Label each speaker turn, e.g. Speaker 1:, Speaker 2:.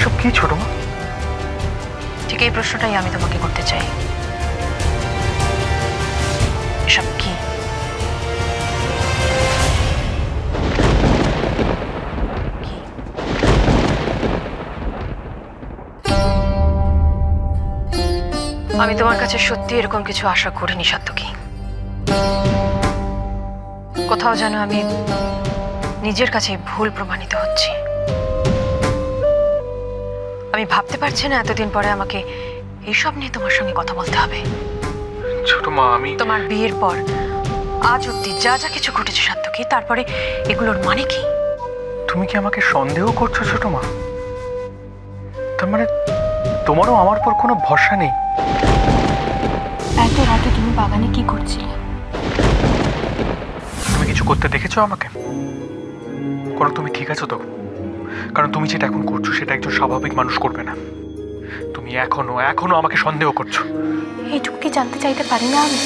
Speaker 1: এসব কি ছোট মা?
Speaker 2: ঠিক এই প্রশ্নটাই আমি তোমাকে করতে চাই। এসব কি? আমি তোমার কাছে সত্যি এরকম কিছু আশা করিনি সাত্তকী। কোথাও যেন আমি নিজের কাছে ভুল প্রমাণিত হচ্ছি। আমি ভাবতে পারছি না এতদিন পরে আমাকে এইসব নিয়ে তোমার সঙ্গে কথা বলতে হবে।
Speaker 1: ছোট মা, আমি
Speaker 2: তোমার বিয়ের পর আজ অব্দি যা যা কিছু ঘটেছে সাত্তকী, তারপরে এগুলোর মানে কি?
Speaker 1: তুমি কি আমাকে সন্দেহ করছো ছোট মা? তার মানে তোমারও আমার পর কোনো ভরসা নেই?
Speaker 3: এত রাতে তুমি বাগানে কি করছিলে?
Speaker 1: তুমি কিছু করতে দেখেছো আমাকে? করো, তুমি ঠিক আছো তো? কারণ তুমি যেটা এখন করছো সেটা একজন স্বাভাবিক মানুষ করবে না। তুমি এখনো আমাকে সন্দেহ করছো।
Speaker 3: এইটুকু কি জানতে চাইতে পারি না আমি?